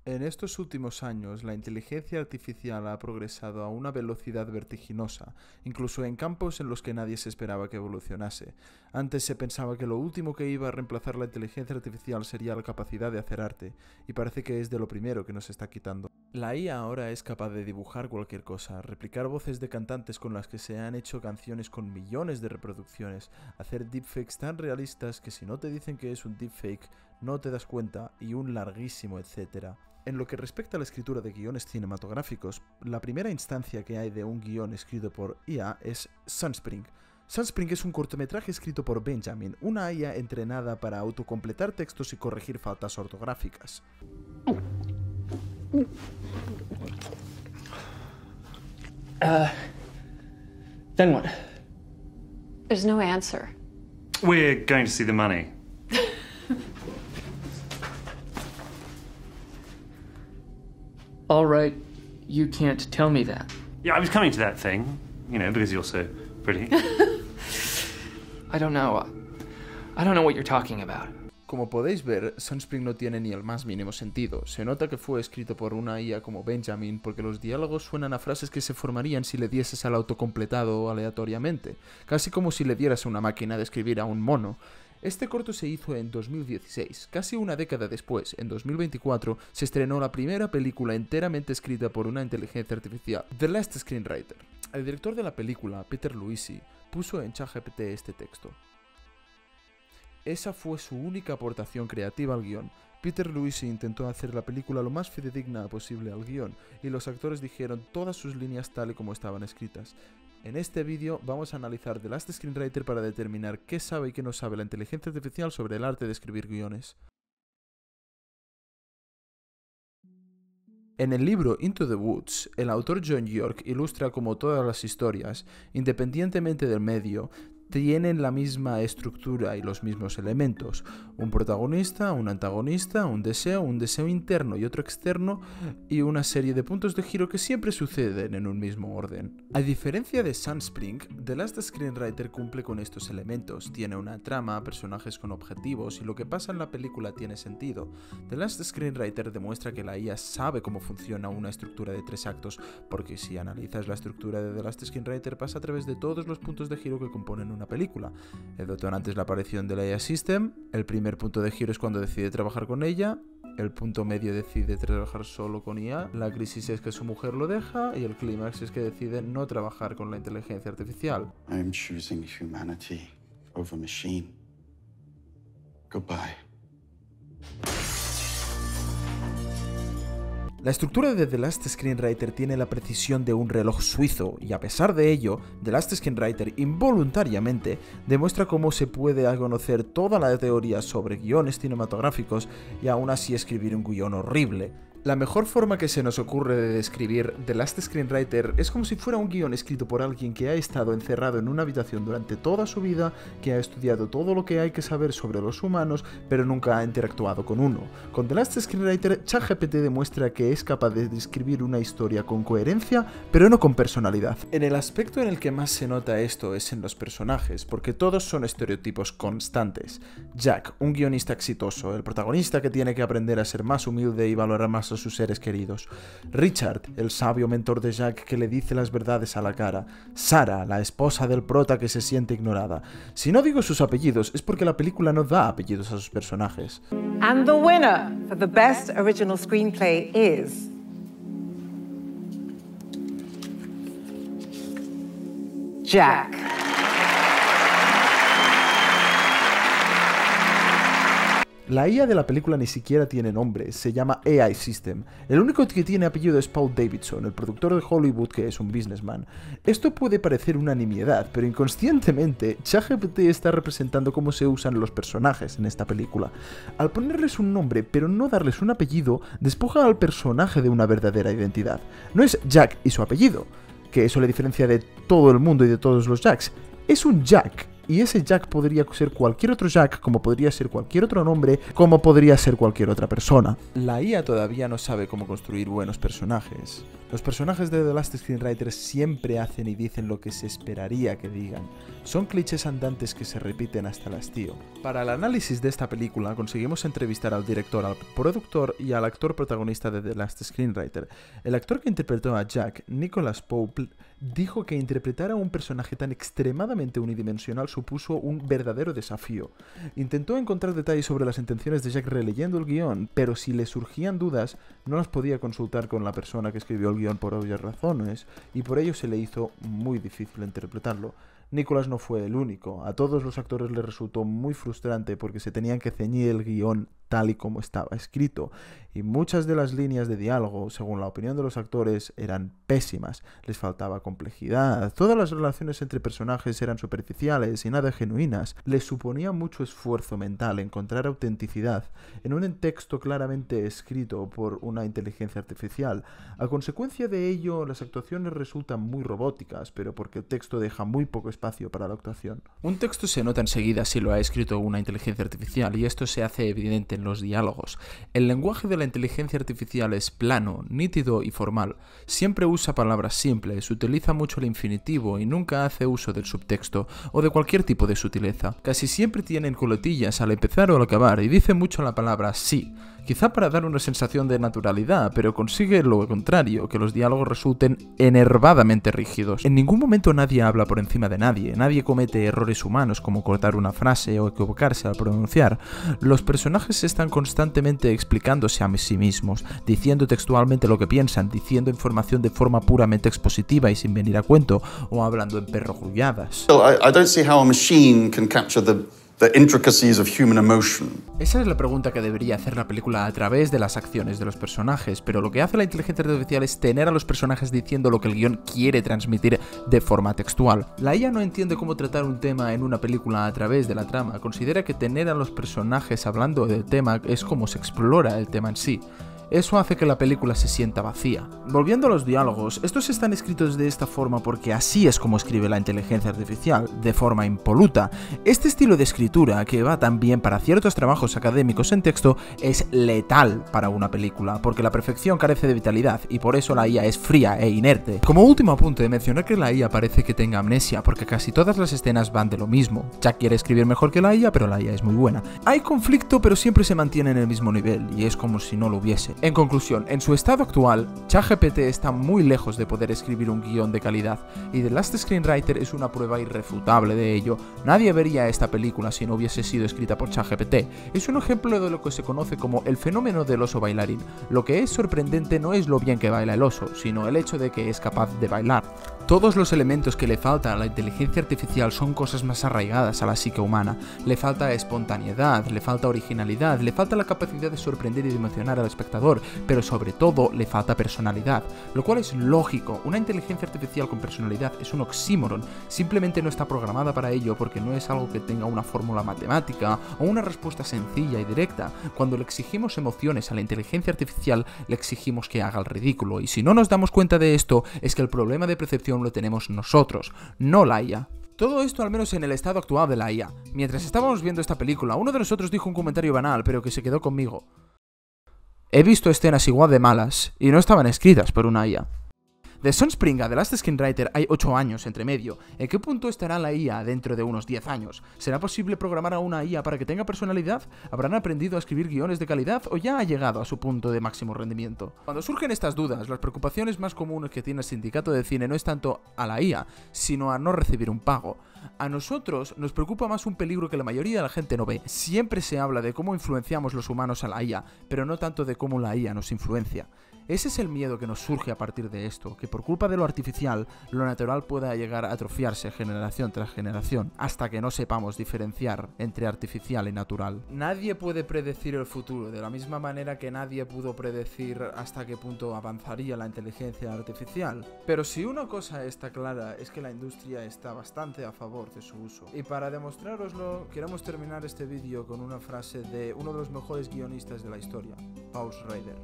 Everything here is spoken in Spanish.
En estos últimos años, la inteligencia artificial ha progresado a una velocidad vertiginosa, incluso en campos en los que nadie se esperaba que evolucionase. Antes se pensaba que lo último que iba a reemplazar la inteligencia artificial sería la capacidad de hacer arte, y parece que es de lo primero que nos está quitando. La IA ahora es capaz de dibujar cualquier cosa, replicar voces de cantantes con las que se han hecho canciones con millones de reproducciones, hacer deepfakes tan realistas que si no te dicen que es un deepfake, no te das cuenta, y un larguísimo etcétera. En lo que respecta a la escritura de guiones cinematográficos, la primera instancia que hay de un guión escrito por IA es Sunspring. Sunspring es un cortometraje escrito por Benjamin, una IA entrenada para autocompletar textos y corregir faltas ortográficas. Then what? There's no answer. We're going to see the money. All right, you can't tell me that. Yeah, I was coming to that thing, you know, because you're so pretty. I don't know what you're talking about. Como podéis ver, Sunspring no tiene ni el más mínimo sentido. Se nota que fue escrito por una IA como Benjamin porque los diálogos suenan a frases que se formarían si le dieses al autocompletado aleatoriamente, casi como si le dieras a una máquina de escribir a un mono. Este corto se hizo en 2016, casi una década después, en 2024, se estrenó la primera película enteramente escrita por una inteligencia artificial, The Last Screenwriter. El director de la película, Peter Luisi, puso en ChatGPT este texto. Esa fue su única aportación creativa al guión. Peter Luisi intentó hacer la película lo más fidedigna posible al guión, y los actores dijeron todas sus líneas tal y como estaban escritas. En este vídeo vamos a analizar The Last Screenwriter para determinar qué sabe y qué no sabe la inteligencia artificial sobre el arte de escribir guiones. En el libro Into the Woods, el autor John York ilustra cómo todas las historias, independientemente del medio, tienen la misma estructura y los mismos elementos. Un protagonista, un antagonista, un deseo interno y otro externo, y una serie de puntos de giro que siempre suceden en un mismo orden. A diferencia de Sunspring, The Last Screenwriter cumple con estos elementos. Tiene una trama, personajes con objetivos y lo que pasa en la película tiene sentido. The Last Screenwriter demuestra que la IA sabe cómo funciona una estructura de 3 actos, porque si analizas la estructura de The Last Screenwriter pasa a través de todos los puntos de giro que componen una película. El detonante es la aparición de la IA System, el primer punto de giro es cuando decide trabajar con ella, el punto medio decide trabajar solo con IA, la crisis es que su mujer lo deja y el clímax es que decide no trabajar con la inteligencia artificial. I'm choosing humanity over machine. Goodbye. La estructura de The Last Screenwriter tiene la precisión de un reloj suizo y a pesar de ello, The Last Screenwriter involuntariamente demuestra cómo se puede conocer toda la teoría sobre guiones cinematográficos y aún así escribir un guión horrible. La mejor forma que se nos ocurre de describir The Last Screenwriter es como si fuera un guión escrito por alguien que ha estado encerrado en una habitación durante toda su vida, que ha estudiado todo lo que hay que saber sobre los humanos, pero nunca ha interactuado con uno. Con The Last Screenwriter, ChatGPT demuestra que es capaz de describir una historia con coherencia, pero no con personalidad. En el aspecto en el que más se nota esto es en los personajes, porque todos son estereotipos constantes. Jack, un guionista exitoso, el protagonista que tiene que aprender a ser más humilde y valorar más a sus seres queridos. Richard, el sabio mentor de Jack que le dice las verdades a la cara. Sarah, la esposa del prota que se siente ignorada. Si no digo sus apellidos es porque la película no da apellidos a sus personajes. And the winner for the best original screenplay is Jack. La IA de la película ni siquiera tiene nombre, se llama AI System. El único que tiene apellido es Paul Davidson, el productor de Hollywood que es un businessman. Esto puede parecer una nimiedad, pero inconscientemente ChatGPT está representando cómo se usan los personajes en esta película. Al ponerles un nombre pero no darles un apellido, despoja al personaje de una verdadera identidad. No es Jack y su apellido, que eso le diferencia de todo el mundo y de todos los Jacks. Es un Jack y ese Jack podría ser cualquier otro Jack, como podría ser cualquier otro nombre, como podría ser cualquier otra persona. La IA todavía no sabe cómo construir buenos personajes. Los personajes de The Last Screenwriter siempre hacen y dicen lo que se esperaría que digan. Son clichés andantes que se repiten hasta el hastío. Para el análisis de esta película conseguimos entrevistar al director, al productor y al actor protagonista de The Last Screenwriter. El actor que interpretó a Jack, Nicholas Pope, dijo que interpretar a un personaje tan extremadamente unidimensional supuso un verdadero desafío. Intentó encontrar detalles sobre las intenciones de Jack releyendo el guión, pero si le surgían dudas, no las podía consultar con la persona que escribió el guión por obvias razones, y por ello se le hizo muy difícil interpretarlo. Nicholas no fue el único. A todos los actores les resultó muy frustrante porque se tenían que ceñir el guión tal y como estaba escrito, y muchas de las líneas de diálogo, según la opinión de los actores, eran pésimas. Les faltaba complejidad, todas las relaciones entre personajes eran superficiales y nada genuinas. Les suponía mucho esfuerzo mental encontrar autenticidad en un texto claramente escrito por una inteligencia artificial. A consecuencia de ello, las actuaciones resultan muy robóticas, pero porque el texto deja muy poco espacio para la actuación. Un texto se nota enseguida si lo ha escrito una inteligencia artificial, y esto se hace evidente en los diálogos. El lenguaje de la inteligencia artificial es plano, nítido y formal. Siempre usa palabras simples, utiliza mucho el infinitivo y nunca hace uso del subtexto o de cualquier tipo de sutileza. Casi siempre tienen coletillas al empezar o al acabar y dice mucho la palabra sí, quizá para dar una sensación de naturalidad, pero consigue lo contrario, que los diálogos resulten enervadamente rígidos. En ningún momento nadie habla por encima de nadie comete errores humanos como cortar una frase o equivocarse al pronunciar. Los personajes están constantemente explicándose a sí mismos, diciendo textualmente lo que piensan, diciendo información de forma puramente expositiva y sin venir a cuento, o hablando en perogrulladas. I don't see how a machine can capture the intricacies of human emotion. Esa es la pregunta que debería hacer la película a través de las acciones de los personajes, pero lo que hace la inteligencia artificial es tener a los personajes diciendo lo que el guión quiere transmitir de forma textual. La IA no entiende cómo tratar un tema en una película a través de la trama, considera que tener a los personajes hablando del tema es como se explora el tema en sí. Eso hace que la película se sienta vacía. Volviendo a los diálogos, estos están escritos de esta forma porque así es como escribe la inteligencia artificial, de forma impoluta. Este estilo de escritura, que va tan bien para ciertos trabajos académicos en texto, es letal para una película, porque la perfección carece de vitalidad y por eso la IA es fría e inerte. Como último apunte, mencionar que la IA parece que tenga amnesia, porque casi todas las escenas van de lo mismo. Jack quiere escribir mejor que la IA, pero la IA es muy buena. Hay conflicto, pero siempre se mantiene en el mismo nivel, y es como si no lo hubiese. En conclusión, en su estado actual, ChatGPT está muy lejos de poder escribir un guión de calidad, y The Last Screenwriter es una prueba irrefutable de ello. Nadie vería esta película si no hubiese sido escrita por ChatGPT. Es un ejemplo de lo que se conoce como el fenómeno del oso bailarín. Lo que es sorprendente no es lo bien que baila el oso, sino el hecho de que es capaz de bailar. Todos los elementos que le falta a la inteligencia artificial son cosas más arraigadas a la psique humana. Le falta espontaneidad, le falta originalidad, le falta la capacidad de sorprender y de emocionar al espectador, pero sobre todo le falta personalidad, lo cual es lógico. Una inteligencia artificial con personalidad es un oxímoron, simplemente no está programada para ello porque no es algo que tenga una fórmula matemática o una respuesta sencilla y directa. Cuando le exigimos emociones a la inteligencia artificial, le exigimos que haga el ridículo, y si no nos damos cuenta de esto, es que el problema de percepción lo tenemos nosotros, no la IA. Todo esto al menos en el estado actual de la IA. Mientras estábamos viendo esta película, uno de nosotros dijo un comentario banal, pero que se quedó conmigo. He visto escenas igual de malas, y no estaban escritas por una IA. De Sunspring a The Last Screenwriter hay 8 años entre medio. ¿En qué punto estará la IA dentro de unos 10 años? ¿Será posible programar a una IA para que tenga personalidad? ¿Habrán aprendido a escribir guiones de calidad o ya ha llegado a su punto de máximo rendimiento? Cuando surgen estas dudas, las preocupaciones más comunes que tiene el sindicato de cine no es tanto a la IA, sino a no recibir un pago. A nosotros nos preocupa más un peligro que la mayoría de la gente no ve. Siempre se habla de cómo influenciamos los humanos a la IA, pero no tanto de cómo la IA nos influencia. Ese es el miedo que nos surge a partir de esto, que por culpa de lo artificial, lo natural pueda llegar a atrofiarse generación tras generación, hasta que no sepamos diferenciar entre artificial y natural. Nadie puede predecir el futuro, de la misma manera que nadie pudo predecir hasta qué punto avanzaría la inteligencia artificial. Pero si una cosa está clara, es que la industria está bastante a favor de su uso. Y para demostrároslo, queremos terminar este vídeo con una frase de uno de los mejores guionistas de la historia, Paul Schrader.